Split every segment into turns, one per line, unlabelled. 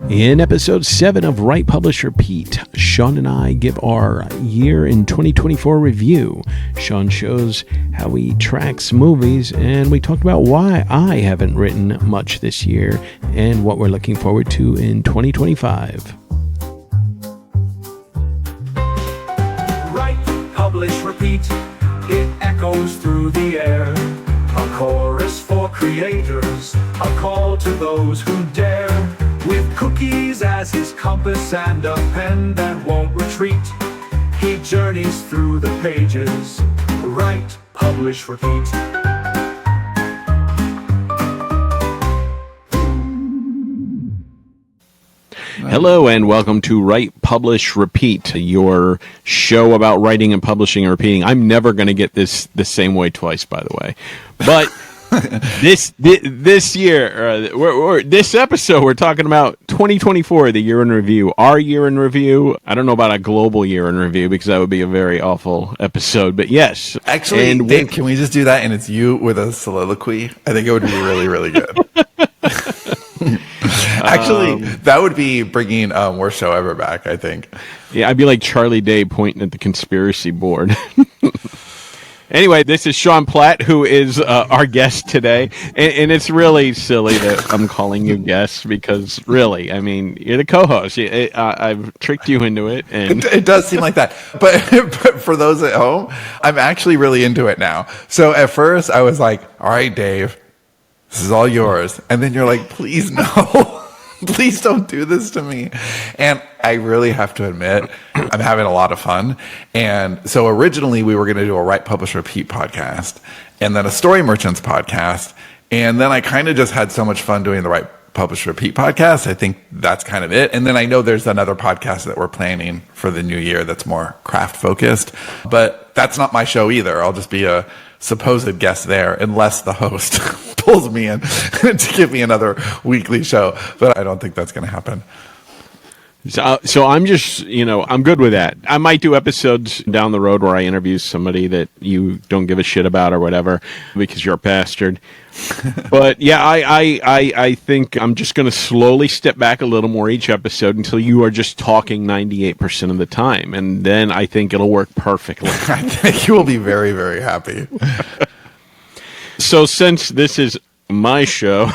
In episode 7 of Write, Publish, Repeat, Sean and I give our year in 2024 review. Sean shows how he tracks movies, and we talked about why I haven't written much this year and what we're looking forward to in 2025.
Write, publish, repeat, it echoes through the air. A chorus for creators, a call to those who dare. With cookies as his compass and a pen that won't retreat, he journeys through the pages. Write, publish, repeat.
Hello and welcome to Write, Publish, Repeat, your show about writing and publishing and repeating. I'm never going to get this the same way twice, by the way. But this year, this episode, we're talking about 2024, the year in review, our year in review. I don't know about a global year in review because that would be a very awful episode, but yes.
Actually, and Dave, can we just do that and it's you with a soliloquy? I think it would be really, really good. Actually, that would be bringing worst show ever back, I think.
Yeah, I'd be like Charlie Day pointing at the conspiracy board. Anyway, this is Sean Platt, who is our guest today. And it's really silly that I'm calling you guest because, really, I mean, you're the co-host. I've tricked you into it. And
it does seem like that. But for those at home, I'm actually really into it now. So at first, I was like, all right, Dave, this is all yours. And then you're like, please no. Please don't do this to me. And I really have to admit, I'm having a lot of fun. And so originally we were going to do a Write, Publish, Repeat podcast and then a Story Merchants podcast. And then I kind of just had so much fun doing the Write, Publish, Repeat podcast. I think that's kind of it. And then I know there's another podcast that we're planning for the new year that's more craft focused. But that's not my show either. I'll just be a supposed guest there unless the host pulls me in to give me another weekly show, but I don't think that's going to happen.
So I'm just, I'm good with that. I might do episodes down the road where I interview somebody that you don't give a shit about or whatever because you're a bastard. But yeah, I think I'm just going to slowly step back a little more each episode until you are just talking 98% of the time. And then I think it'll work perfectly.
I think you will be very, very happy.
So since this is my show,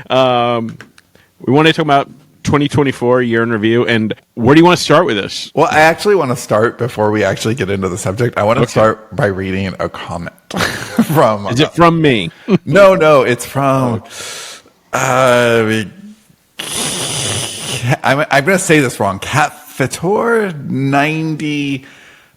we want to talk about 2024 year in review. And where do you want to start with this?
Well, I actually want to start before we actually get into the subject. I want to start by reading a comment from.
Is it from me?
No, it's from. I'm going to say this wrong. Cat Fitor 90.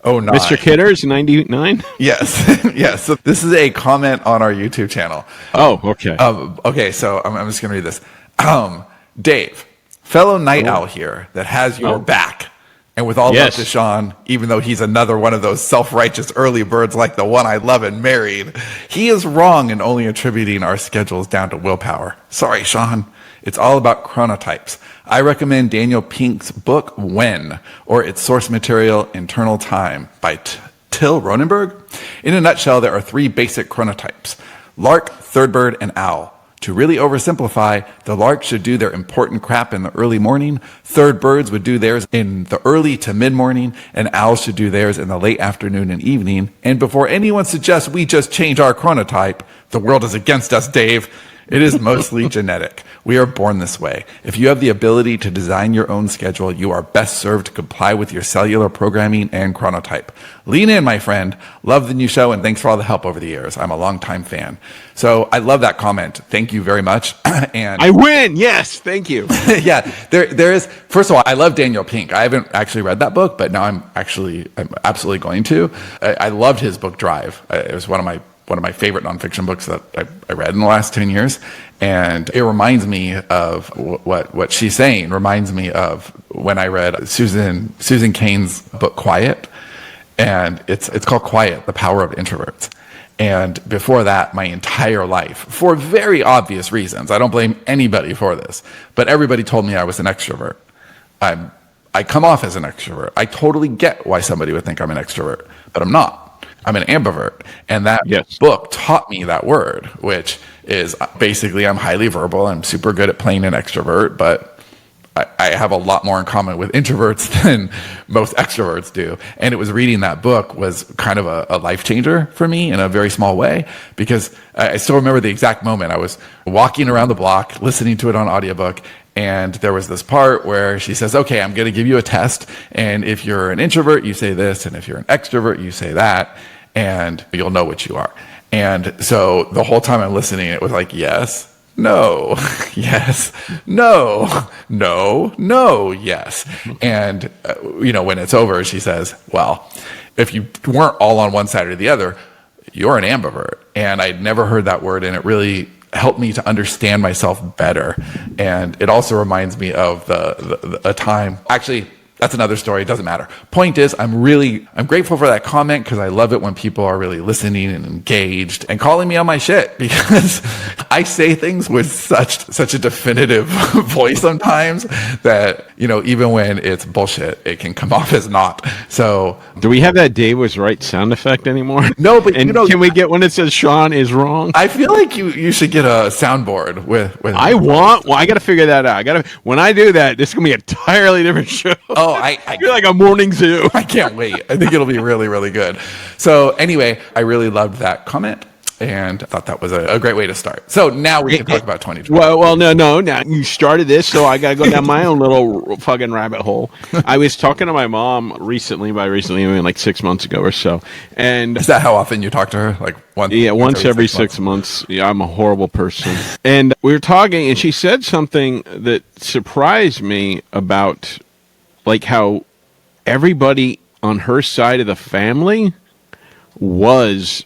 Oh, no.
Mr. Kidders, 99?
Yes. Yes. So this is a comment on our YouTube channel.
Oh, okay.
Okay, so I'm just going to read this. Dave, fellow night owl here that has your back. And with all love to Sean, even though he's another one of those self-righteous early birds like the one I love and married, he is wrong in only attributing our schedules down to willpower. Sorry, Sean. It's all about chronotypes. I recommend Daniel Pink's book, When, or its source material, Internal Time, by Till Ronenberg. In a nutshell, there are 3 basic chronotypes: lark, third bird, and owl. To really oversimplify, the larks should do their important crap in the early morning, third birds would do theirs in the early to mid-morning, and owls should do theirs in the late afternoon and evening. And before anyone suggests we just change our chronotype, the world is against us, Dave. It is mostly genetic. We are born this way. If you have the ability to design your own schedule, you are best served to comply with your cellular programming and chronotype. Lean in, my friend. Love the new show, and thanks for all the help over the years. I'm a longtime fan. So I love that comment. Thank you very much. And
I win. Yes, thank you.
Yeah, there is. First of all, I love Daniel Pink. I haven't actually read that book, but now I'm absolutely going to. I loved his book Drive. It was one of my favorite nonfiction books that I read in the last 10 years. And it reminds me of what she's saying, reminds me of when I read Susan Cain's book, Quiet. And it's called Quiet, The Power of Introverts. And before that, my entire life, for very obvious reasons, I don't blame anybody for this, but everybody told me I was an extrovert. I come off as an extrovert. I totally get why somebody would think I'm an extrovert, but I'm not. I'm an ambivert. And that book taught me that word, which is basically I'm highly verbal. I'm super good at playing an extrovert, but I have a lot more in common with introverts than most extroverts do. And it was reading that book was kind of a life changer for me in a very small way, because I still remember the exact moment. I was walking around the block, listening to it on audiobook, and there was this part where she says, okay, I'm going to give you a test. And if you're an introvert, you say this. And if you're an extrovert, you say that. And you'll know what you are. And so the whole time I'm listening, it was like, yes, no, yes, no, no, no, yes. And, when it's over, she says, well, if you weren't all on one side or the other, you're an ambivert. And I'd never heard that word, and it really helped me to understand myself better. And it also reminds me of a time, actually, that's another story. It doesn't matter. Point is, I'm grateful for that comment, because I love it when people are really listening and engaged and calling me on my shit, because I say things with such a definitive voice sometimes that, even when it's bullshit, it can come off as not. So,
do we have that Dave was right sound effect anymore?
No, but
can we get when it says Sean is wrong?
I feel like you should get a soundboard with
I got to figure that out. When I do that, this is going to be an entirely different show.
Oh,
you're like a morning zoo.
I can't wait. I think it'll be really, really good. So anyway, I really loved that comment and thought that was a great way to start. So now we can talk about 2020.
Well, no. Now you started this, so I got to go down my own little fucking rabbit hole. I was talking to my mom recently, I mean like 6 months ago or so. And
is that how often you talk to her? Like once?
Yeah, once every 6 months. Yeah, I'm a horrible person. And we were talking, and she said something that surprised me about like how everybody on her side of the family was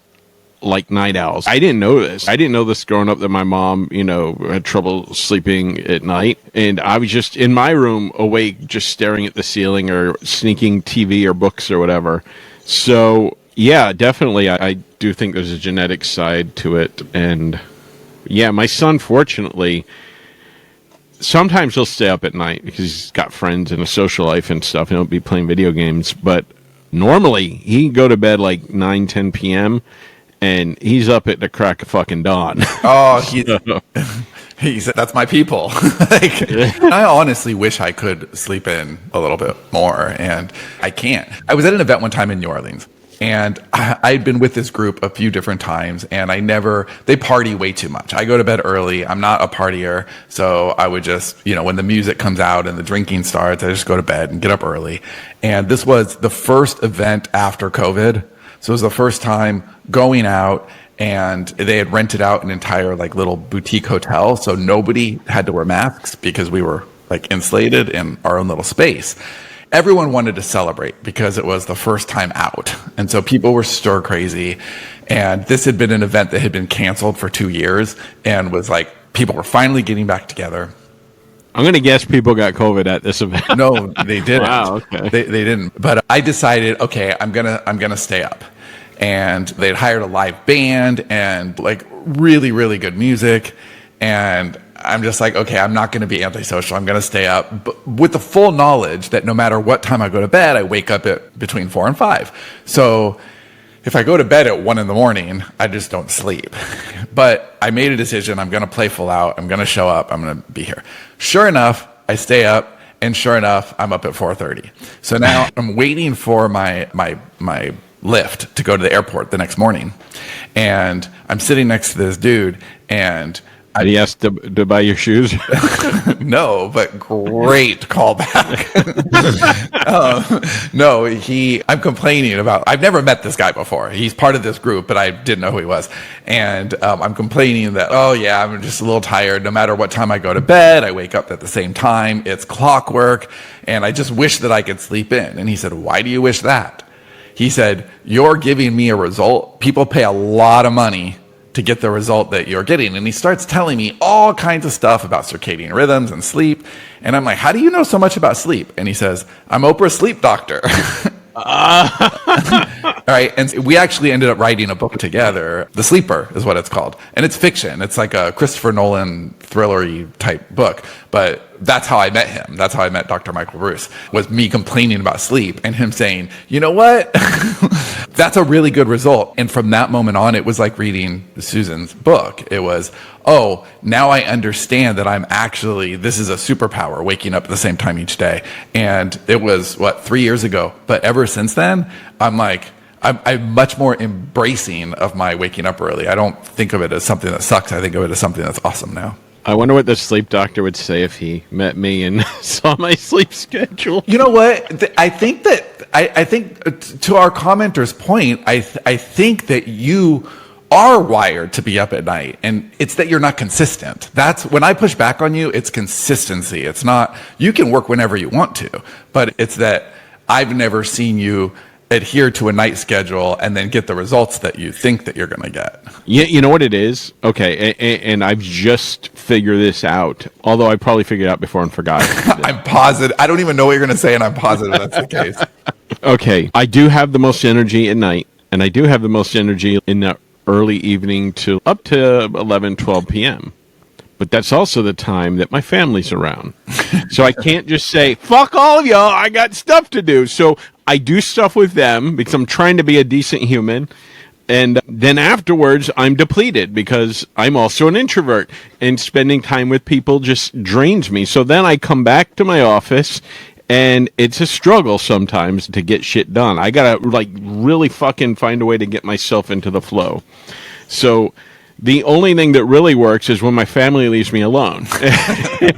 like night owls. I didn't know this. I didn't know this growing up, that my mom, had trouble sleeping at night. And I was just in my room awake, just staring at the ceiling or sneaking TV or books or whatever. So yeah, definitely. I do think there's a genetic side to it. And yeah, my son, fortunately, sometimes he'll stay up at night because he's got friends and a social life and stuff. He'll be playing video games. But normally, he can go to bed like 9, 10 p.m., and he's up at the crack of fucking dawn.
Oh, he's that's my people. I honestly wish I could sleep in a little bit more, and I can't. I was at an event one time in New Orleans, and I'd been with this group a few different times, and they party way too much. I go to bed early. I'm not a partier, so I would just, when the music comes out and the drinking starts, I just go to bed and get up early. And this was the first event after COVID. So it was the first time going out, and they had rented out an entire like little boutique hotel. So nobody had to wear masks because we were like insulated in our own little space. Everyone wanted to celebrate because it was the first time out. And so people were stir crazy. And this had been an event that had been canceled for 2 years, and was like, people were finally getting back together.
I'm going to guess people got COVID at this event.
No, they didn't.
Wow, okay.
They didn't. But I decided, okay, I'm gonna stay up. And they'd hired a live band and like really, really good music. And I'm just like, okay, I'm not going to be antisocial. I'm going to stay up, but with the full knowledge that no matter what time I go to bed, I wake up at between 4 and 5. So if I go to bed at 1 a.m, I just don't sleep. But I made a decision. I'm going to play full out. I'm going to show up. I'm going to be here. Sure enough, I stay up, and sure enough, I'm up at 4:30. So now I'm waiting for my lift to go to the airport the next morning, and I'm sitting next to this dude, and
did he ask to buy your shoes?
No, but great callback. No, I'm complaining about, I've never met this guy before. He's part of this group, but I didn't know who he was. And I'm complaining that, oh yeah, I'm just a little tired. No matter what time I go to bed, I wake up at the same time. It's clockwork, and I just wish that I could sleep in. And he said, why do you wish that? He said, you're giving me a result. People pay a lot of money to get the result that you're getting. And he starts telling me all kinds of stuff about circadian rhythms and sleep. And I'm like, how do you know so much about sleep? And he says, I'm Oprah's sleep doctor. right? And we actually ended up writing a book together. The Sleeper is what it's called. And it's fiction. It's like a Christopher Nolan thriller-y type book. But that's how I met him. That's how I met Dr. Michael Bruce, was me complaining about sleep and him saying, you know what? That's a really good result. And from that moment on, it was like reading Susan's book. It was, oh, now I understand that this is a superpower, waking up at the same time each day. And it was, 3 years ago. But ever since then, I'm much more embracing of my waking up early. I don't think of it as something that sucks. I think of it as something that's awesome now.
I wonder what the sleep doctor would say if he met me and saw my sleep schedule.
You know what? I think to our commenter's point, I think that you are wired to be up at night, and it's that you're not consistent. That's when I push back on you. It's consistency. It's not, you can work whenever you want to, but it's that I've never seen you adhere to a night schedule and then get the results that you think that you're going to get.
Yeah, you know what it is? Okay, and I've just figured this out, although I probably figured it out before and forgot.
I'm positive. I don't even know what you're going to say, and I'm positive that's the case.
Okay, I do have the most energy at night, and I do have the most energy in the early evening to up to 11, 12 p.m. But that's also the time that my family's around. So I can't just say, fuck all of y'all, I got stuff to do. So I do stuff with them because I'm trying to be a decent human. And then afterwards, I'm depleted because I'm also an introvert. And spending time with people just drains me. So then I come back to my office, and it's a struggle sometimes to get shit done. I got to really fucking find a way to get myself into the flow. So the only thing that really works is when my family leaves me alone.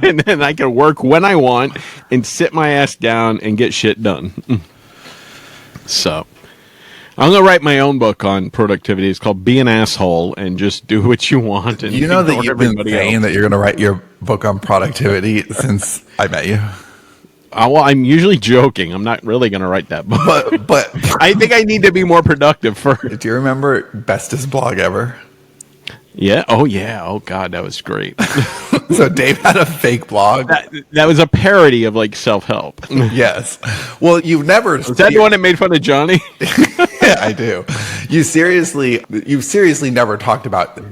And then I can work when I want and sit my ass down and get shit done. So I'm going to write my own book on productivity. It's called Be an Asshole and Just Do What You Want. And
you know that you've been saying that you're going to write your book on productivity since I met you.
Well, I'm usually joking. I'm not really going to write that book.
But
I think I need to be more productive first.
Do you remember Bestest Blog Ever?
Yeah. Oh, yeah. Oh, God, that was great.
So Dave had a fake blog.
That was a parody of self-help.
Yes. Well, you've never.
Was that the one that made fun of Johnny?
Yeah, I do. You've seriously never talked about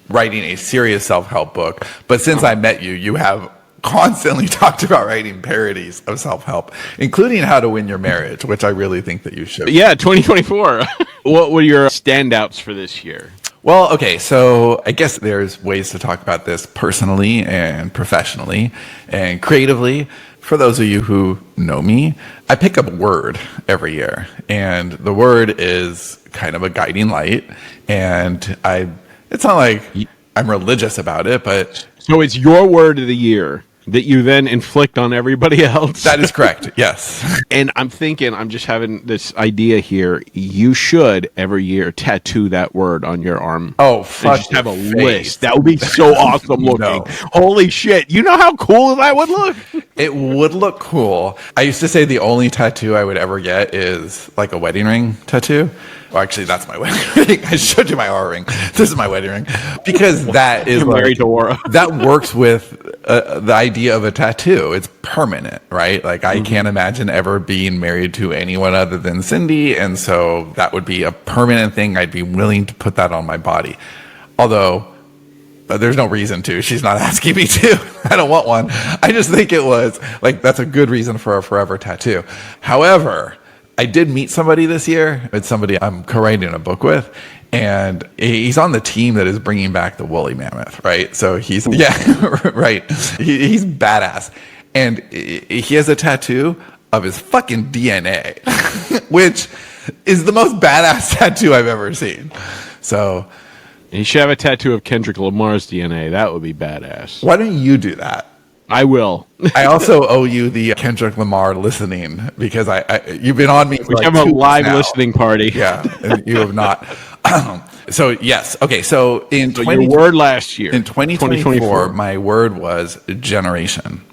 writing a serious self-help book. But since I met you, you have constantly talked about writing parodies of self-help, including How to Win Your Marriage, which I really think that you should.
Yeah, 2024. What were your standouts for this year?
Well, okay, so I guess there's ways to talk about this personally and professionally and creatively. For those of you who know me, I pick up a word every year, and the word is kind of a guiding light, and it's not like I'm religious about it, but...
So it's your word of the year that you then inflict on everybody else?
That is correct, yes.
And I'm just having this idea here. You should, every year, tattoo that word on your arm.
Oh, fuck.
Just have a list. That would be so awesome looking. No. Holy shit. You know how cool that would look?
It would look cool. I used to say the only tattoo I would ever get is like a wedding ring tattoo. Well, actually, that's my wedding ring. I showed you my aura ring. This is my wedding ring. Because that is
married to aura.
That works with the idea of a tattoo. It's permanent, right? Like, I can't imagine ever being married to anyone other than Cindy. And so that would be a permanent thing. I'd be willing to put that on my body. Although, there's no reason to. She's not asking me to. I don't want one. I just think it was, that's a good reason for a forever tattoo. However, I did meet somebody this year. It's somebody I'm co-writing a book with, and he's on the team that is bringing back the woolly mammoth, right? So he's, right. He's badass. And he has a tattoo of his fucking DNA, which is the most badass tattoo I've ever seen. So
he should have a tattoo of Kendrick Lamar's DNA. That would be badass.
Why don't you do that?
I will.
I also owe you the Kendrick Lamar listening because you've been on me for
we have a live listening party.
Yeah, and you have not. So yes, okay. So
your word last year
in 2024, my word was generation,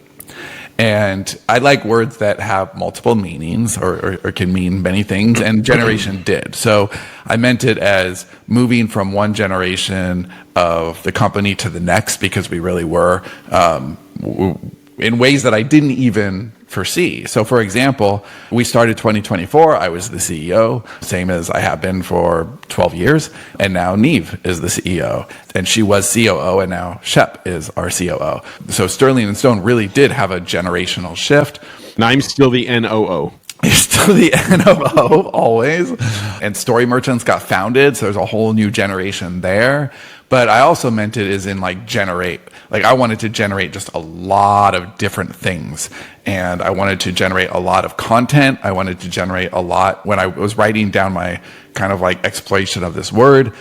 and I like words that have multiple meanings or can mean many things. And generation did. So I meant it as moving from one generation of the company to the next because we really were. in ways that I didn't even foresee. So for example, we started 2024. I was the CEO, same as I have been for 12 years. And now Neve is the CEO, and she was COO, and now Shep is our COO. So Sterling and Stone really did have a generational shift.
And I'm still the NOO.
You're still the NOO always. And Story Merchants got founded, so there's a whole new generation there. But I also meant it as in like generate. Like I wanted to generate just a lot of different things. And I wanted to generate a lot of content. I wanted to generate a lot. When I was writing down my kind of like exploration of this word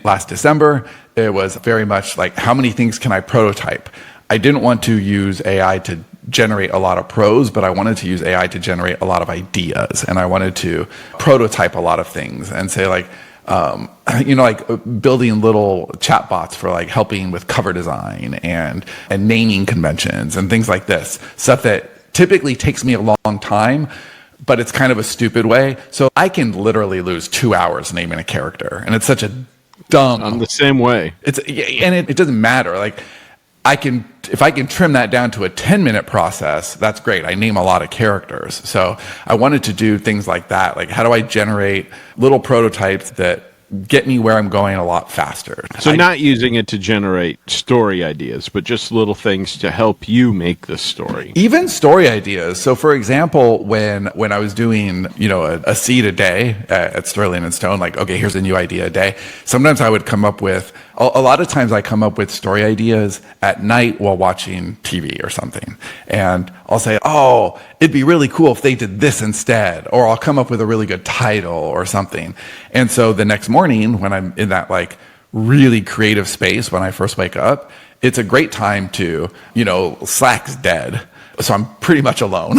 last December, it was very much like, how many things can I prototype? I didn't want to use AI to generate a lot of prose, but I wanted to use AI to generate a lot of ideas. And I wanted to prototype a lot of things and say like, like building little chatbots for like helping with cover design and naming conventions and things like this. Stuff that typically takes me a long time, but it's kind of a stupid way. So I can literally lose 2 hours naming a character. And it's such a dumb...
I'm the same way.
It doesn't matter. Like, if I can trim that down to a 10-minute process, that's great. I name a lot of characters. So I wanted to do things like that. Like, how do I generate little prototypes that get me where I'm going a lot faster?
So not using it to generate story ideas, but just little things to help you make the story.
Even story ideas. So for example, when I was doing, a seed a day at Sterling and Stone, like, okay, here's a new idea a day. Sometimes I would come up with, a lot of times I come up with story ideas at night while watching TV or something. And I'll say, oh, it'd be really cool if they did this instead. Or I'll come up with a really good title or something. And so the next morning when I'm in that like really creative space, when I first wake up, it's a great time to, Slack's dead. So I'm pretty much alone.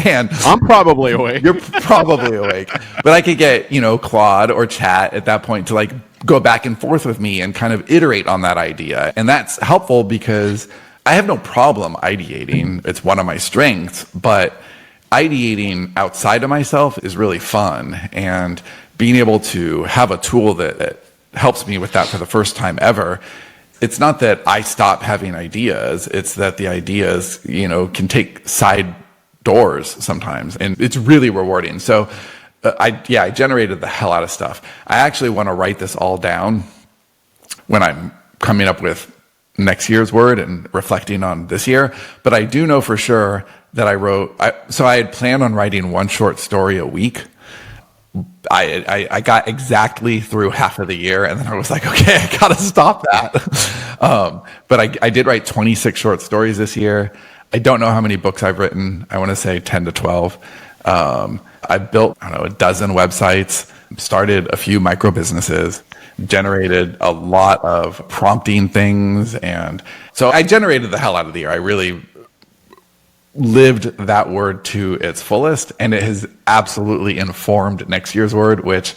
And
I'm probably awake.
You're probably awake. But I could get, Claude or Chat at that point to like go back and forth with me and kind of iterate on that idea. And that's helpful because I have no problem ideating. It's one of my strengths, but ideating outside of myself is really fun. And being able to have a tool that helps me with that for the first time ever, it's not that I stop having ideas, it's that the ideas, can take side doors sometimes, and it's really rewarding. So I generated the hell out of stuff. I actually want to write this all down when I'm coming up with next year's word and reflecting on this year, but I do know for sure that I had planned on writing one short story a week. I got exactly through half of the year, and then I was like, okay, I gotta stop that. But I did write 26 short stories this year. I don't know how many books I've written. I want to say 10 to 12. I built, a dozen websites, started a few micro businesses, generated a lot of prompting things. And so I generated the hell out of the year. I really lived that word to its fullest, and it has absolutely informed next year's word, which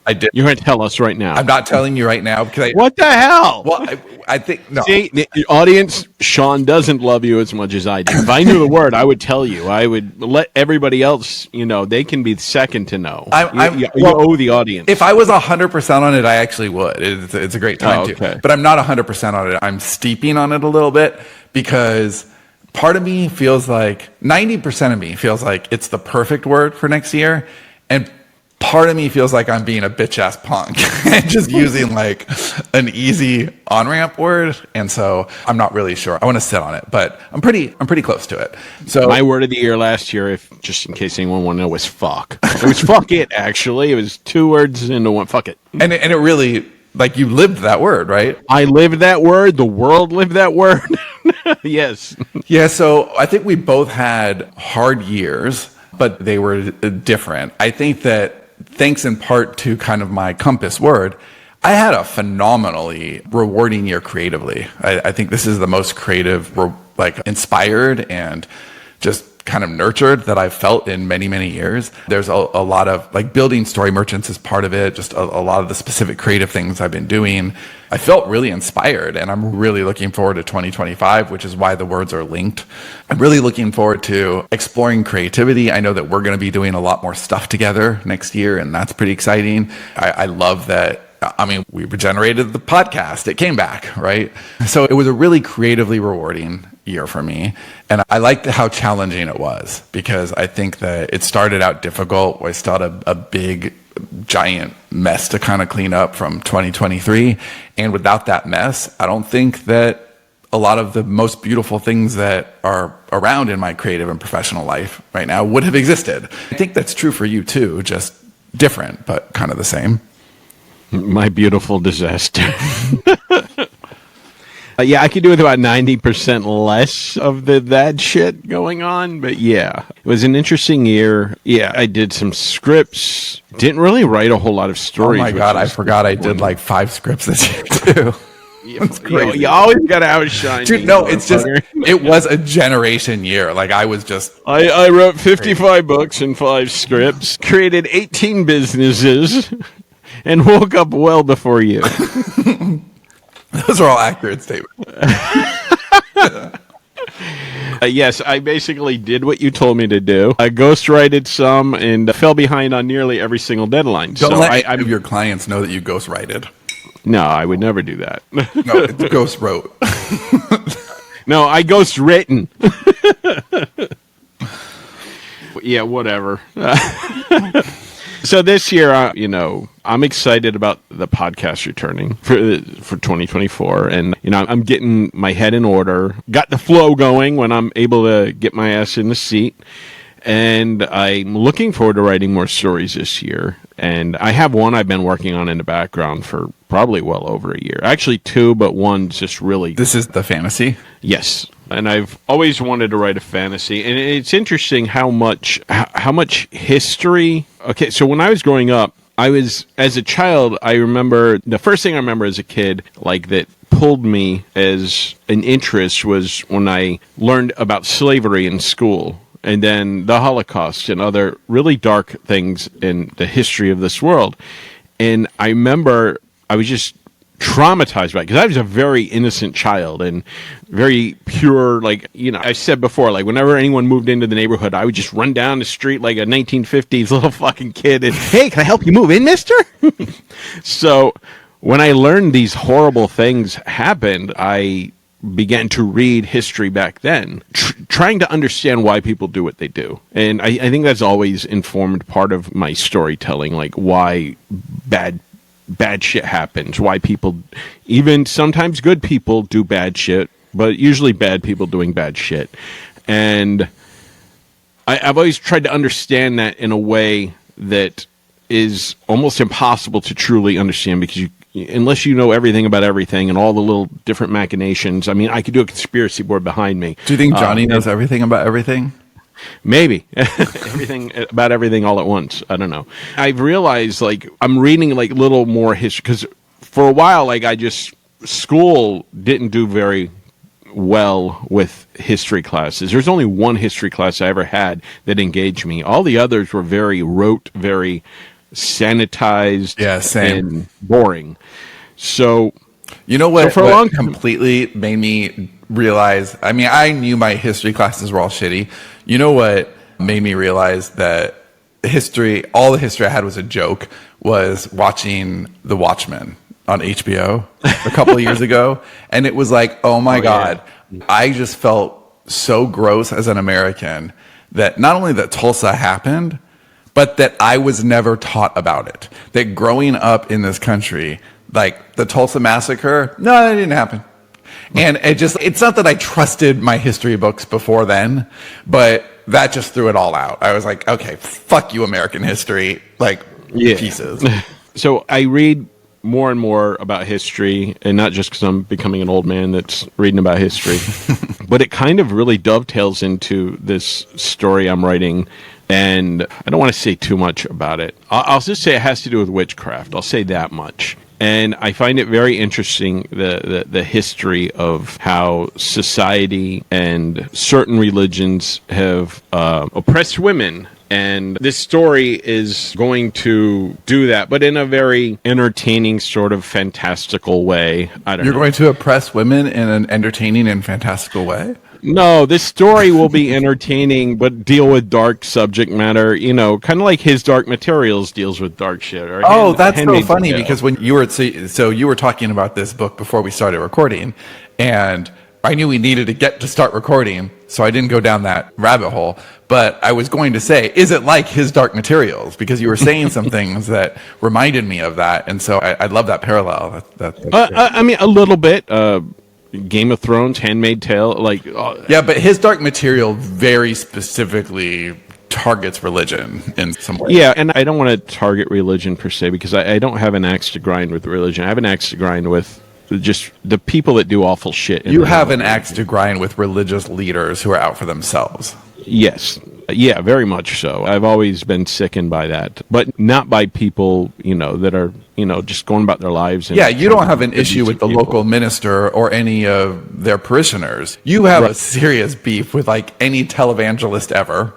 I did.
You're going to tell us right now.
I'm not telling you right now because
what the hell?
Well, I think no.
See, the audience, Sean doesn't love you as much as I do. If I knew the word, I would tell you. I would let everybody else. They can be second to know. You owe the audience.
If I was 100% on it, I actually would. It's a great time to. But I'm not 100% on it. I'm steeping on it a little bit because part of me feels like 90% of me feels like it's the perfect word for next year, and part of me feels like I'm being a bitch ass punk and just using like an easy on-ramp word. And so I'm not really sure. I want to sit on it, but I'm pretty close to it. So
my word of the year last year, just in case anyone want to know, was fuck. It was fuck it, actually. It was 2 words into one. Fuck it.
And it really, like, you lived that word, right?
I lived that word. The world lived that word. Yes.
Yeah. So I think we both had hard years, but they were different. I think that thanks in part to kind of my compass word, I had a phenomenally rewarding year creatively. I think this is the most creative, inspired and just kind of nurtured that I've felt in many, many years. There's a lot of building Story Merchants is part of it. Just a lot of the specific creative things I've been doing. I felt really inspired, and I'm really looking forward to 2025, which is why the words are linked. I'm really looking forward to exploring creativity. I know that we're going to be doing a lot more stuff together next year, and that's pretty exciting. I love that. We regenerated the podcast. It came back, right? So it was a really creatively rewarding year for me. And I liked how challenging it was, because I think that it started out difficult. I still had a big, giant mess to kind of clean up from 2023. And without that mess, I don't think that a lot of the most beautiful things that are around in my creative and professional life right now would have existed. I think that's true for you too, just different, but kind of the same.
My beautiful disaster. Yeah, I could do with about 90% less of that shit going on. But yeah, it was an interesting year. Yeah, I did some scripts. Didn't really write a whole lot of stories.
Oh my God, I forgot I did like 5 scripts this year too.
That's crazy. You always got to outshine.
Dude, no, it's just, it was a generation year. Like I was just.
I wrote 55 books and 5 scripts, created 18 businesses, and woke up well before you.
Those are all accurate statements.
Yes, I basically did what you told me to do. I ghostwrited some and fell behind on nearly every single deadline.
Don't let any of your clients know that you ghostwrited.
No, I would never do that.
No, it's ghost wrote.
No, I ghost written. Yeah, whatever. So this year, I'm excited about the podcast returning for 2024, and I'm getting my head in order, got the flow going when I'm able to get my ass in the seat, and I'm looking forward to writing more stories this year. And I have one I've been working on in the background for probably well over a year. Actually 2, but one's just really.
This is the fantasy?
Yes. And I've always wanted to write a fantasy. And it's interesting how much history. Okay, so when I was growing up, as a child, I remember, the first thing I remember as a kid, like that pulled me as an interest was when I learned about slavery in school. And then the Holocaust and other really dark things in the history of this world. And I remember I was just traumatized by it because I was a very innocent child and very pure. Like, I said before, like whenever anyone moved into the neighborhood, I would just run down the street like a 1950s little fucking kid and, hey, can I help you move in, mister? So when I learned these horrible things happened, I began to read history back then, trying to understand why people do what they do. And I think that's always informed part of my storytelling, like why bad shit happens, why people, even sometimes good people, do bad shit, but usually bad people doing bad shit. And I've always tried to understand that in a way that is almost impossible to truly understand, because unless you know everything about everything and all the little different machinations. I mean, I could do a conspiracy board behind me.
Do you think Johnny knows everything about everything?
Maybe. Everything about everything all at once. I don't know. I've realized, like, I'm reading, like, little more history, because for a while, like, school didn't do very well with history classes. There's only one history class I ever had that engaged me. All the others were very rote, very sanitized, and boring. So,
you know what? So for a long time, completely made me realize. I mean, I knew my history classes were all shitty. You know what made me realize that all the history I had was a joke? Was watching The Watchmen on HBO a couple of years ago, and it was like, oh my God, yeah. I just felt so gross as an American that not only that Tulsa happened, but that I was never taught about it. That growing up in this country, like the Tulsa massacre, no, that didn't happen. And it's not that I trusted my history books before then, but that just threw it all out. I was like, okay, fuck you, American history, pieces.
So I read more and more about history, and not just because I'm becoming an old man that's reading about history, but it kind of really dovetails into this story I'm writing. And I don't want to say too much about it. I'll just say it has to do with witchcraft. I'll say that much. And I find it very interesting, the history of how society and certain religions have oppressed women. And this story is going to do that, but in a very entertaining, sort of fantastical way.
You're going to oppress women in an entertaining and fantastical way?
No, this story will be entertaining, but deal with dark subject matter, kind of like His Dark Materials deals with dark shit. Or
that's so funny, because when you were, so you were talking about this book before we started recording, and I knew we needed to get to start recording, so I didn't go down that rabbit hole. But I was going to say, is it like his Dark Materials? Because you were saying some things that reminded me of that, and so I love that parallel.
I mean, a little bit. Game of Thrones, Handmaid's Tale, like
yeah, but his Dark Material very specifically targets religion in some way.
Yeah, and I don't want to target religion per se, because I don't have an axe to grind with religion. I have an axe to grind with just the people that do awful shit.
You have an axe to grind with religious leaders who are out for themselves.
Yes. Yeah, very much so. I've always been sickened by that, but not by people, that are, just going about their lives. And
yeah, you don't have an issue with the local minister or any of their parishioners. You have a serious beef with like any televangelist ever.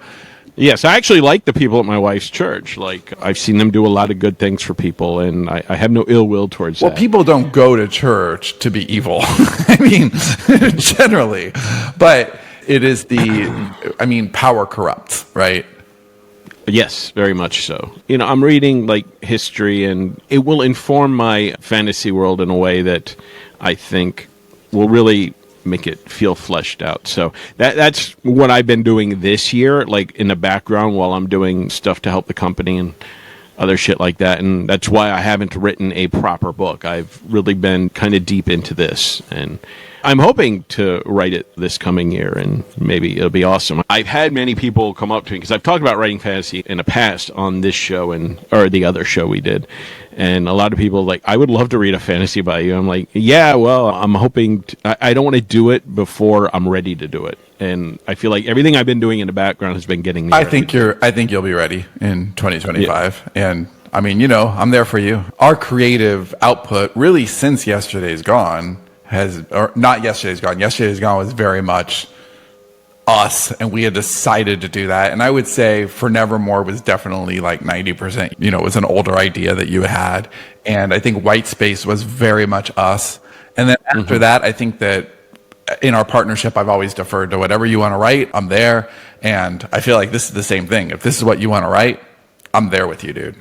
Yes, I actually like the people at my wife's church. Like, I've seen them do a lot of good things for people, and I have no ill will towards that.
Well, people don't go to church to be evil. I mean, generally. But it is power corrupts, right?
Yes, very much so. I'm reading, like, history, and it will inform my fantasy world in a way that I think will really make it feel fleshed out. So that's what I've been doing this year, like in the background while I'm doing stuff to help the company and other shit like that. And that's why I haven't written a proper book. I've really been kind of deep into this, and I'm hoping to write it this coming year, and maybe it'll be awesome. I've had many people come up to me because I've talked about writing fantasy in the past on this show or the other show we did. And a lot of people like, I would love to read a fantasy by you. I'm like, yeah, well, I'm hoping I don't want to do it before I'm ready to do it. And I feel like everything I've been doing in the background has been getting me
I think you'll be ready in 2025. Yeah. And I mean, I'm there for you. Our creative output really since Yesterday's Gone Yesterday's Gone was very much us, and we had decided to do that. And I would say For Nevermore was definitely like 90%, it was an older idea that you had. And I think White Space was very much us. And then after that, I think that in our partnership, I've always deferred to whatever you want to write, I'm there. And I feel like this is the same thing. If this is what you want to write, I'm there with you, dude.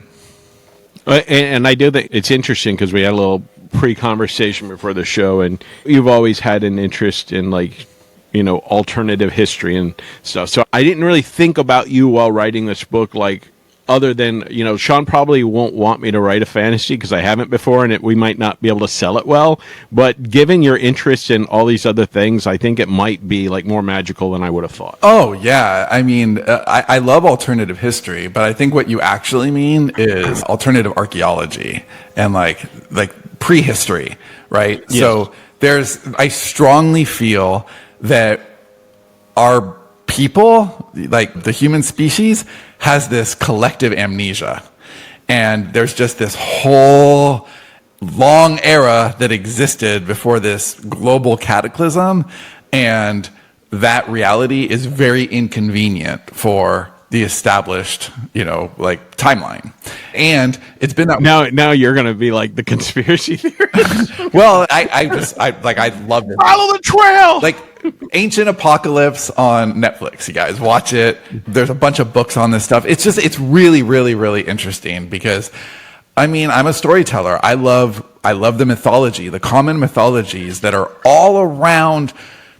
And I do think it's interesting because we had a little pre-conversation before the show, and you've always had an interest in like, alternative history and stuff. So I didn't really think about you while writing this book, like, other than, Sean probably won't want me to write a fantasy because I haven't before, and we might not be able to sell it well. But given your interest in all these other things, I think it might be like more magical than I would have thought.
Oh, yeah. I mean, I love alternative history, but I think what you actually mean is alternative archaeology and like prehistory, right? Yes. So I strongly feel that our people, like the human species, has this collective amnesia. And there's just this whole long era that existed before this global cataclysm. And that reality is very inconvenient for the established, timeline. And it's been that
now you're going to be like the conspiracy theorist.
Well, I love it.
Follow the trail.
Like Ancient Apocalypse on Netflix, you guys watch it. There's a bunch of books on this stuff. It's really, really, really interesting because I'm a storyteller. I love the mythology, the common mythologies that are all around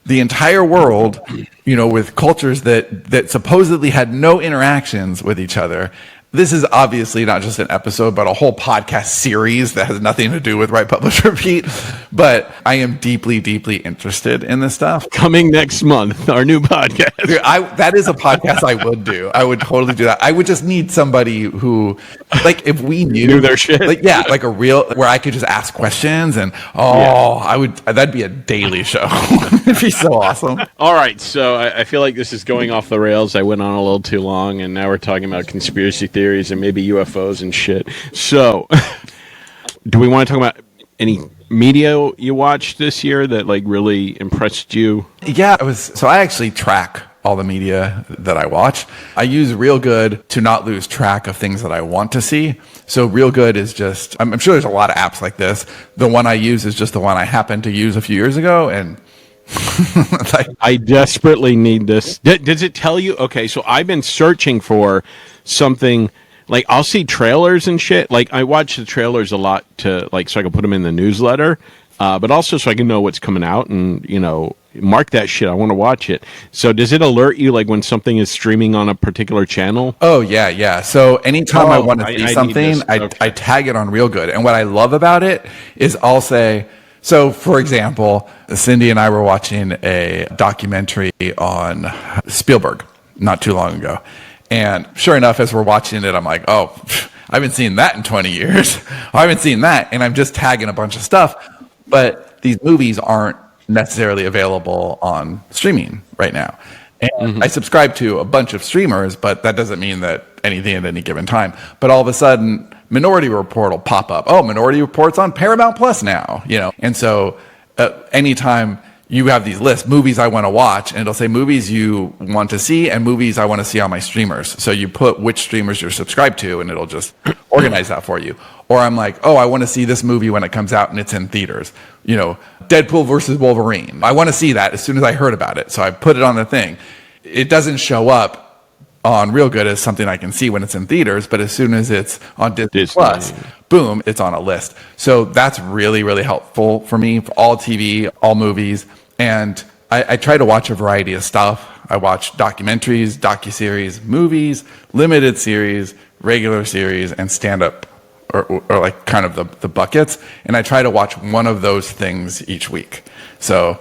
the entire world, with cultures that supposedly had no interactions with each other. This is obviously not just an episode, but a whole podcast series that has nothing to do with Write, Publish, Repeat. But I am deeply, deeply interested in this stuff.
Coming next month, our new podcast.
Dude, that is a podcast I would do. I would totally do that. I would just need somebody who, like, if we knew
their shit.
Like a real, where I could just ask questions and, that'd be a daily show. It'd be so awesome.
All right. So I feel like this is going off the rails. I went on a little too long, and now we're talking about conspiracy theories and maybe UFOs and shit. So, do we want to talk about any media you watched this year that like really impressed you?
Yeah, I actually track all the media that I watch. I use Real Good to not lose track of things that I want to see. So Real Good is just, I'm sure there's a lot of apps like this. The one I use is just the one I happened to use a few years ago, and
I desperately need this. Does it tell you? Okay, so I've been searching for something. Like, I'll see trailers and shit. Like, I watch the trailers a lot so I can put them in the newsletter. but also so I can know what's coming out and, mark that shit. I want to watch it. So does it alert you like when something is streaming on a particular channel?
Oh, yeah. So anytime I want to see something, I tag it on Real Good. And what I love about it is I'll say, so for example, Cindy and I were watching a documentary on Spielberg not too long ago. And sure enough, as we're watching it, I'm like, oh, I haven't seen that in 20 years. I haven't seen that. And I'm just tagging a bunch of stuff. But these movies aren't necessarily available on streaming right now. And I subscribe to a bunch of streamers, but that doesn't mean that anything at any given time. But all of a sudden, Minority Report will pop up. Oh, Minority Report's on Paramount Plus now, And so anytime you have these lists, movies I want to watch, and it'll say movies you want to see and movies I want to see on my streamers. So you put which streamers you're subscribed to, and it'll just organize that for you. Or I'm like, oh, I want to see this movie when it comes out and it's in theaters. Deadpool versus Wolverine. I want to see that as soon as I heard about it. So I put it on the thing. It doesn't show up on Real Good as something I can see when it's in theaters, but as soon as it's on Disney Plus, boom, it's on a list. So that's really, really helpful for me, for all TV, all movies. And I try to watch a variety of stuff. I watch documentaries, docuseries, movies, limited series, regular series, and stand-up, or like kind of the buckets. And I try to watch one of those things each week. So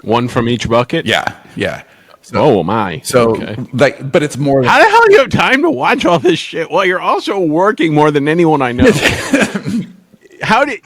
one from each bucket?
Yeah.
So, oh my!
So, but it's more.
How the hell do you have time to watch all this shit? Well, you're also working more than anyone I know.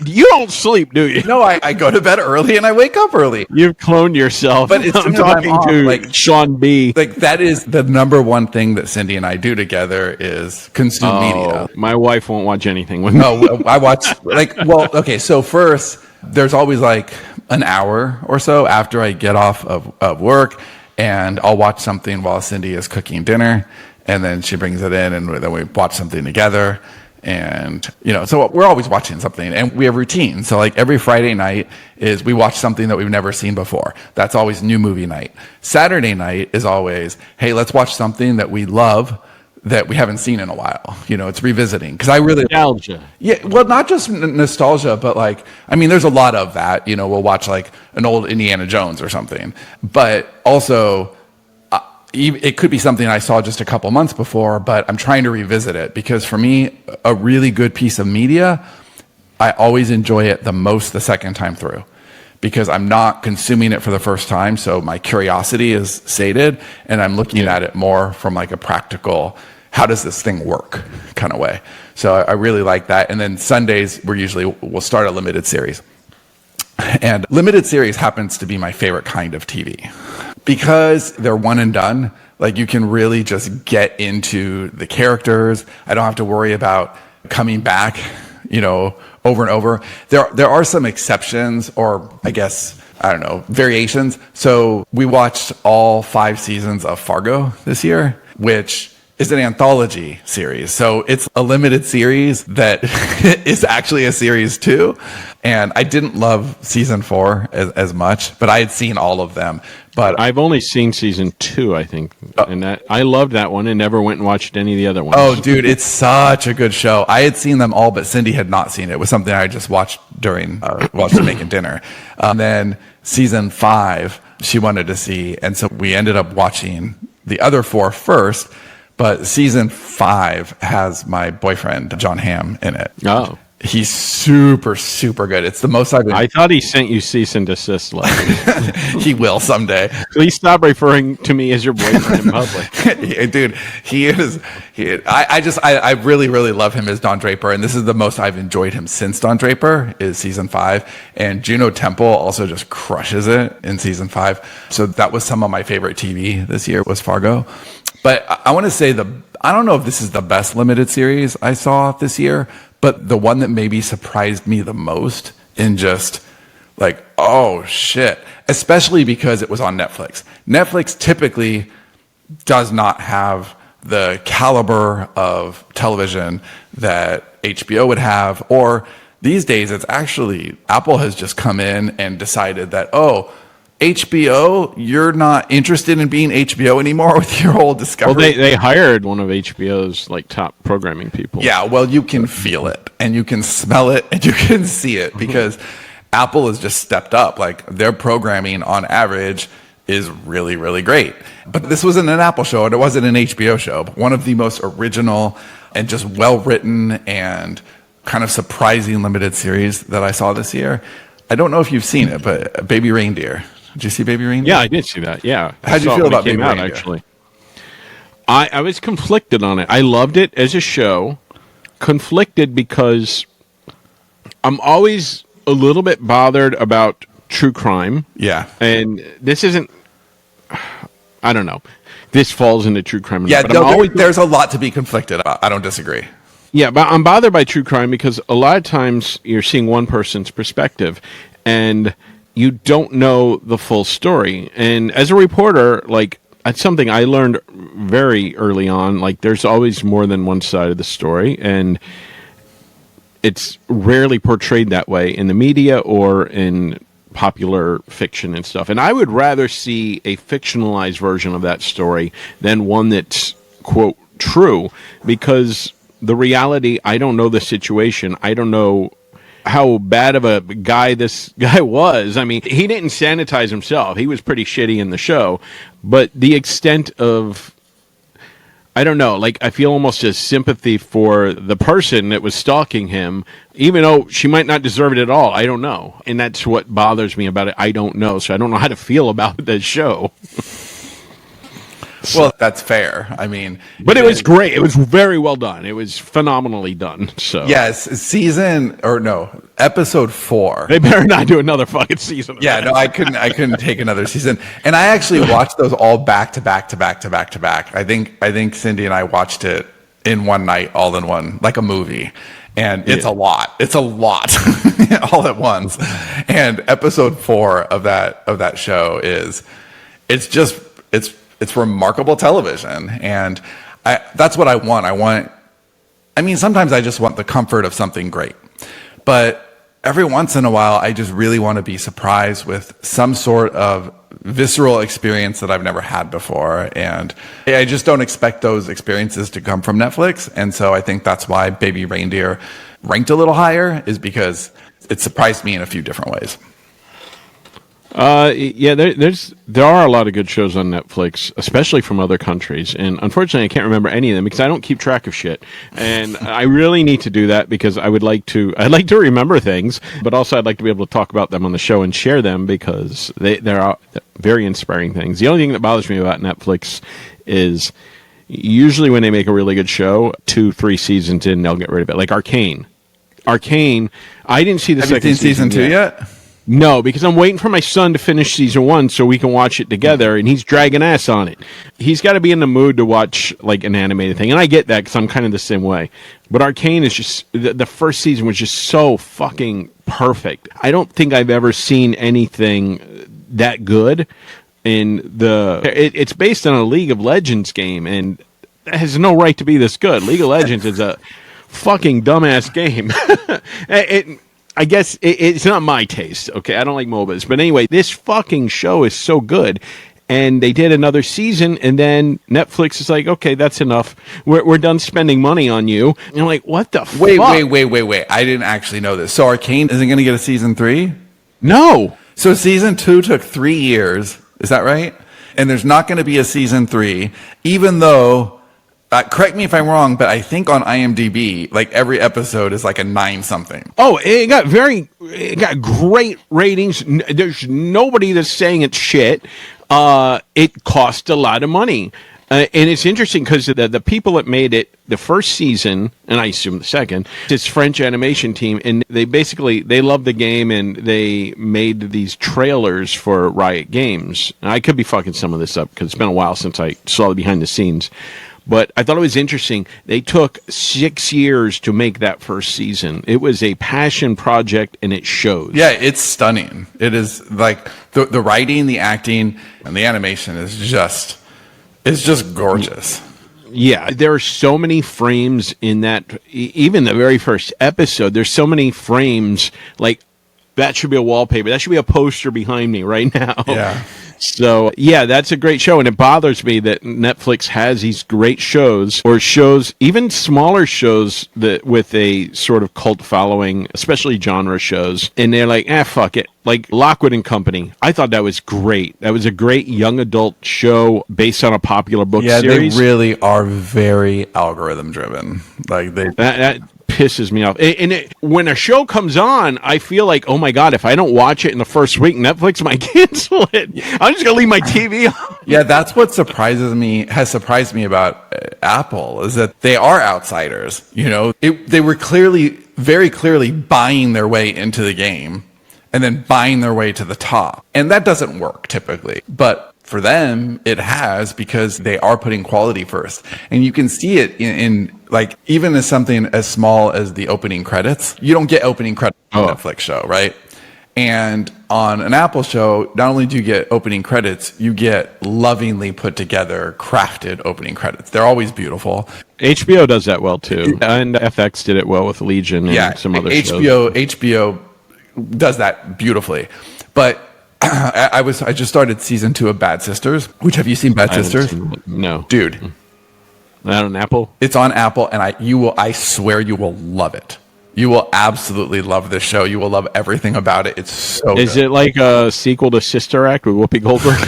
You don't sleep, do you?
No, I go to bed early and I wake up early.
You've cloned yourself.
But I'm
talking to Sean B.
Like that is the number one thing that Cindy and I do together is consume media.
My wife won't watch anything with me.
No, I watch okay. So first, there's always like an hour or so after I get off of work. And I'll watch something while Cindy is cooking dinner, and then she brings it in, and then we watch something together. And, so we're always watching something, and we have routines. So like every Friday night is we watch something that we've never seen before. That's always new movie night. Saturday night is always, hey, let's watch something that we love that we haven't seen in a while. It's revisiting. Because I really...
Nostalgia.
Yeah, well, not just nostalgia, but there's a lot of that. We'll watch like an old Indiana Jones or something. But also, it could be something I saw just a couple months before, but I'm trying to revisit it. Because for me, a really good piece of media, I always enjoy it the most the second time through. Because I'm not consuming it for the first time, so my curiosity is sated, and I'm looking at it more from like a practical, how does this thing work kind of way. So I really like that. And then Sundays, we'll start a limited series. And limited series happens to be my favorite kind of TV. Because they're one and done, like you can really just get into the characters. I don't have to worry about coming back, over and over. There are some exceptions, or I guess, I don't know, variations. So we watched all 5 seasons of Fargo this year, which is an anthology series. So it's a limited series that is actually a series too. And I didn't love season 4 as much, but I had seen all of them. But
I've only seen season 2, I think, and I loved that one and never went and watched any of the other ones.
Oh, dude, it's such a good show. I had seen them all, but Cindy had not seen it. It was something I just watched while she was making dinner. Then season 5, she wanted to see, and so we ended up watching the other 4 first. But season 5 has my boyfriend John Hamm in it.
Oh.
He's super, super good. It's the most I've been... I
thought he sent you cease and desist letters.
He will someday.
Please stop referring to me as your boyfriend in public.
Dude, he is... I really, really love him as Don Draper, and this is the most I've enjoyed him since Don Draper is season 5. And Juno Temple also just crushes it in season 5. So that was some of my favorite TV this year was Fargo. But I want to say I don't know if this is the best limited series I saw this year, but the one that maybe surprised me the most in just like, oh shit, especially because it was on Netflix. Netflix typically does not have the caliber of television that HBO would have, or these days it's actually, Apple has just come in and decided that, oh, HBO, you're not interested in being HBO anymore with your whole Discovery.
Well, they hired one of HBO's like top programming people.
Yeah, well, you can feel it, and you can smell it, and you can see it, because Apple has just stepped up. Like, their programming on average is really, really great. But this wasn't an Apple show, and it wasn't an HBO show, but one of the most original and just well-written and kind of surprising limited series that I saw this year. I don't know if you've seen it, but Baby Reindeer. Did you see Baby Reindeer?
Yeah, I did see that. Yeah.
How'd you feel about Baby
out,
Reindeer?
actually? I was conflicted on it. I loved it as a show. Conflicted because I'm always a little bit bothered about true crime.
Yeah.
And this isn't, I don't know. This falls into true crime.
Yeah,
but
no, there's a lot to be conflicted about. I don't disagree.
Yeah, but I'm bothered by true crime because a lot of times you're seeing one person's perspective and you don't know the full story. And as a reporter, like, that's something I learned very early on. Like, there's always more than one side of the story, and it's rarely portrayed that way in the media or in popular fiction and stuff. And I would rather see a fictionalized version of that story than one that's, quote, true, because the reality, I don't know the situation. I don't know how bad of a guy this guy was. I mean, he didn't sanitize himself. He was pretty shitty in the show. But the extent of, I don't know, like, I feel almost a sympathy for the person that was stalking him, even though she might not deserve it at all. I don't know. And that's what bothers me about it. I don't know. So I don't know how to feel about the show.
Well, that's fair. I mean,
but it was great. It was very well done. It was phenomenally done. So
yes, episode 4.
They better not do another fucking season.
Yeah, no, I couldn't take another season. And I actually watched those all back to back. I think Cindy and I watched it in one night, all in one, like a movie. And it's a lot. It's a lot all at once. And episode 4 of that show it's remarkable television. And that's what I want. I mean, sometimes I just want the comfort of something great. But every once in a while, I just really want to be surprised with some sort of visceral experience that I've never had before. And I just don't expect those experiences to come from Netflix. And so I think that's why Baby Reindeer ranked a little higher, is because it surprised me in a few different ways.
Yeah, there are a lot of good shows on Netflix, especially from other countries, and unfortunately, I can't remember any of them because I don't keep track of shit, and I really need to do that because I'd like to remember things, but also I'd like to be able to talk about them on the show and share them because they're very inspiring things. The only thing that bothers me about Netflix is usually when they make a really good show, 2-3 seasons in, they'll get rid of it, like Arcane. I didn't see the second
season 2 yet?
No, because I'm waiting for my son to finish season 1 so we can watch it together, and he's dragging ass on it. He's got to be in the mood to watch like an animated thing, and I get that because I'm kind of the same way. But Arcane is just, the first season was just so fucking perfect. I don't think I've ever seen anything that good. It's based on a League of Legends game, and it has no right to be this good. League of Legends is a fucking dumbass game. I guess it's not my taste, okay? I don't like MOBAs. But anyway, this fucking show is so good. And they did another season, and then Netflix is like, okay, that's enough. We're done spending money on you. And you're like, what the fuck?
Wait. I didn't actually know this. So Arcane isn't going to get a season 3?
No.
So season 2 took 3 years. Is that right? And there's not going to be a season 3, even though... correct me if I'm wrong, but I think on IMDb, like every episode is like a 9-something.
Oh, it got great ratings. There's nobody that's saying it's shit. It cost a lot of money. And it's interesting because the people that made it the first season, and I assume the second, it's French animation team, and they love the game, and they made these trailers for Riot Games. And I could be fucking some of this up because it's been a while since I saw the behind the scenes. But I thought it was interesting. They took 6 years to make that first season. It was a passion project, and it shows.
Yeah, it's stunning. It is like the writing, the acting, and the animation is just gorgeous.
Yeah, there are so many frames in that. Even the very first episode, there's so many frames. Like, that should be a wallpaper. That should be a poster behind me right now.
Yeah.
So, yeah, that's a great show. And it bothers me that Netflix has these great shows, or shows, even smaller shows that with a sort of cult following, especially genre shows. And they're like, fuck it. Like Lockwood and Company. I thought that was great. That was a great young adult show based on a popular book series.
They really are very algorithm driven. Like
that pisses me off. And when a show comes on, I feel like, oh my God, if I don't watch it in the first week, Netflix might cancel it. I'm just going to leave my TV on.
Yeah, that's what has surprised me about Apple, is that they are outsiders. They were very clearly buying their way into the game and then buying their way to the top. And that doesn't work typically. But for them, it has, because they are putting quality first. And you can see it in like, even as something as small as the opening credits. You don't get opening credits on a Netflix show, right? And on an Apple show, not only do you get opening credits, you get lovingly put together, crafted opening credits. They're always beautiful.
HBO does that well too. And FX did it well with Legion and some other shows.
HBO does that beautifully. But I just started season 2 of Bad Sisters. Which, have you seen Bad Sisters?
No,
dude.
Not on Apple.
It's on Apple, and I swear you will love it. You will absolutely love this show. You will love everything about it. It's so
Is
good.
it like a sequel to Sister Act with Whoopi Goldberg?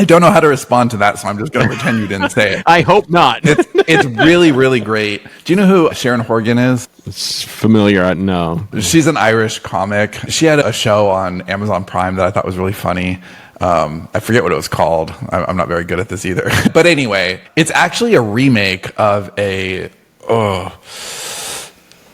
I don't know how to respond to that, so I'm just going to pretend you didn't say it.
I hope not.
It's really, really great. Do you know who Sharon Horgan is?
It's familiar. No.
She's an Irish comic. She had a show on Amazon Prime that I thought was really funny. I forget what it was called. I'm not very good at this either. But anyway, it's actually a remake of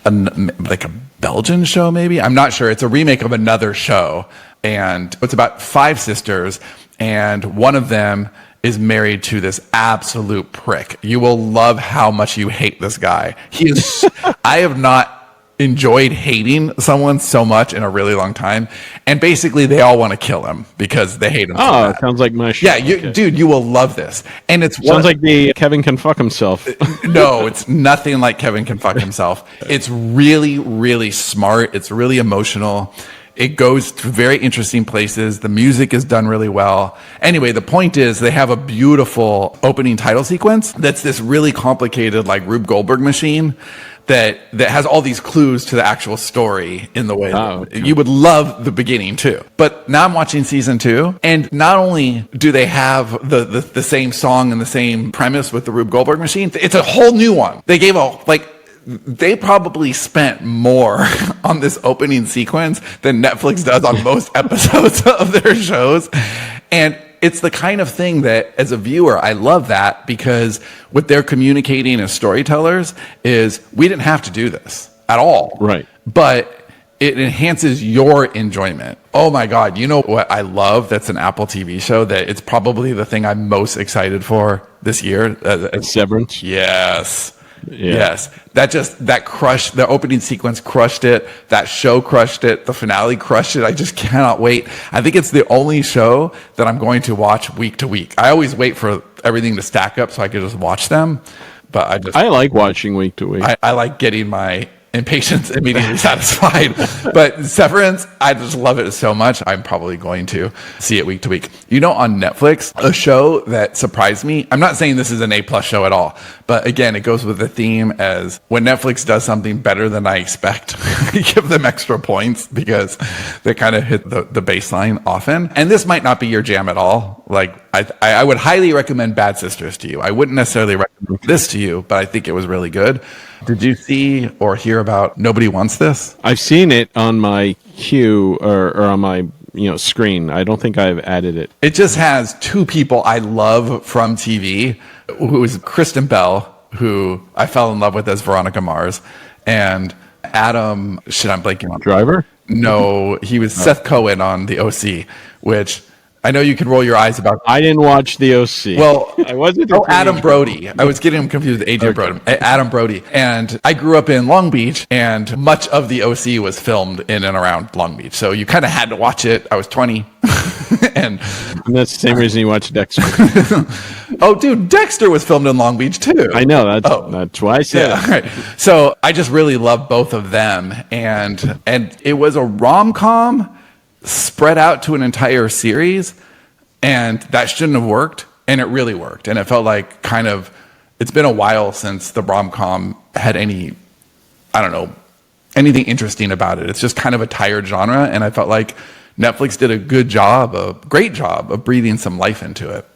like a Belgian show, maybe? I'm not sure. It's a remake of another show. And it's about 5 sisters, and one of them is married to this absolute prick. You will love how much you hate this guy. I have not enjoyed hating someone so much in a really long time. And basically they all want to kill him because they hate him.
Oh, it sounds like my show.
Yeah, dude, you will love this. And it
sounds like the Kevin Can Fuck Himself.
No, it's nothing like Kevin Can Fuck Himself. It's really, really smart. It's really emotional. It goes to very interesting places. The music is done really well. Anyway, the point is they have a beautiful opening title sequence that's this really complicated, like, Rube Goldberg machine that has all these clues to the actual story in the way that you would love the beginning too. But now I'm watching season 2, and not only do they have the same song and the same premise with the Rube Goldberg machine, it's a whole new one. They probably spent more on this opening sequence than Netflix does on most episodes of their shows. And it's the kind of thing that, as a viewer, I love that, because what they're communicating as storytellers is, we didn't have to do this at all.
Right.
But it enhances your enjoyment. Oh my God. You know what I love that's an Apple TV show that it's probably the thing I'm most excited for this year?
Severance?
Yes.
Yeah.
Yes. That crushed, the opening sequence crushed it. That show crushed it. The finale crushed it. I just cannot wait. I think it's the only show that I'm going to watch week to week. I always wait for everything to stack up so I can just watch them. But I
like watching week to week.
I like getting my impatience immediately satisfied. But Severance, I just love it so much. I'm probably going to see it week to week. On Netflix, a show that surprised me, I'm not saying this is an A+ show at all, but again, it goes with the theme as when Netflix does something better than I expect, I give them extra points because they kind of hit the baseline often. And this might not be your jam at all. Like, I would highly recommend Bad Sisters to you. I wouldn't necessarily recommend this to you, but I think it was really good. Did you see or hear about Nobody Wants This?
I've seen it on my queue or on my screen. I don't think I've added it.
It just has 2 people I love from TV, who is Kristen Bell, who I fell in love with as Veronica Mars, and Adam, I'm blanking on.
Driver?
No, he was Seth Cohen on The OC, which I know you can roll your eyes about.
I didn't watch The OC.
Well,
I wasn't.
Adam Brody. I was getting him confused with Adrian Brody. Adam Brody. And I grew up in Long Beach, and much of The OC was filmed in and around Long Beach. So you kind of had to watch it. I was 20. and
that's the same reason you watch Dexter.
Oh, dude, Dexter was filmed in Long Beach too.
I know. That's why I said it.
Right. So I just really love both of them. And it was a rom-com spread out to an entire series. And that shouldn't have worked. And it really worked. And it felt like it's been a while since the rom-com had any, I don't know, anything interesting about it. It's just kind of a tired genre. And I felt like Netflix did a great job of breathing some life into it.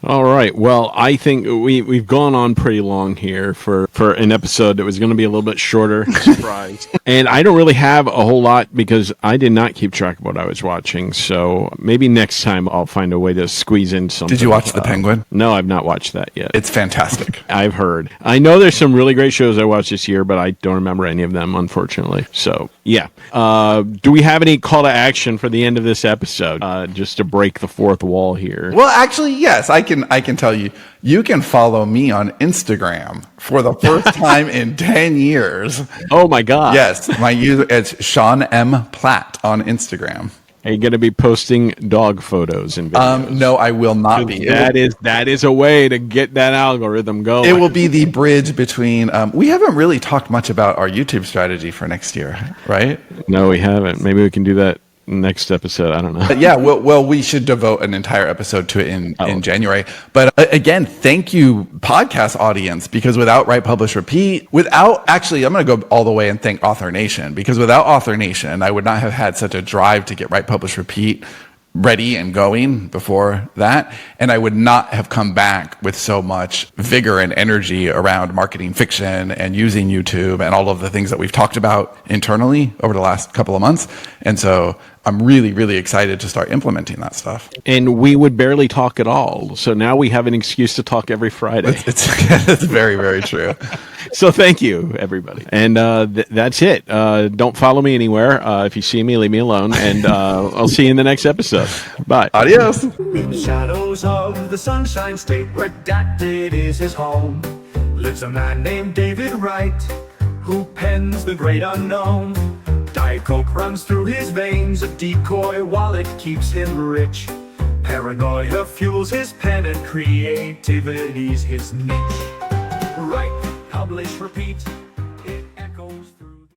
All right. Well, I think we've gone on pretty long here for an episode that was going to be a little bit shorter. Surprise. And I don't really have a whole lot because I did not keep track of what I was watching. So maybe next time I'll find a way to squeeze in something.
Did you watch The Penguin?
No, I've not watched that yet.
It's fantastic.
I've heard. I know there's some really great shows I watched this year, but I don't remember any of them, unfortunately. So, yeah. Do we have any call to action for the end of this episode? Just to break the fourth wall here.
Well, actually, yes. I can tell you, you can follow me on Instagram for the first time in 10 years.
Oh my God.
Yes. My user, it's Sean M. Platt on Instagram.
Are you going to be posting dog photos and videos?
No, I will not be.
That is a way to get that algorithm going.
It will be the bridge between, we haven't really talked much about our YouTube strategy for next year, right?
No, we haven't. Maybe we can do that next episode. I don't know.
Yeah, well, we should devote an entire episode to it in January. But again, thank you, podcast audience, because without Write, Publish, Repeat, actually, I'm going to go all the way and thank Author Nation, because without Author Nation, I would not have had such a drive to get Write, Publish, Repeat ready and going before that. And I would not have come back with so much vigor and energy around marketing fiction and using YouTube and all of the things that we've talked about internally over the last couple of months. And so I'm really, really excited to start implementing that stuff.
And we would barely talk at all. So now we have an excuse to talk every Friday.
It's very, very true.
So thank you, everybody. And that's it. Don't follow me anywhere. If you see me, leave me alone. And I'll see you in the next episode. Bye.
Adios.
In the shadows of the Sunshine State, redacted is his home, lives a man named David Wright, who pens the great unknown. Diet Coke runs through his veins, a decoy wallet keeps him rich. Paranoia fuels his pen and creativity's his niche. Write, publish, repeat.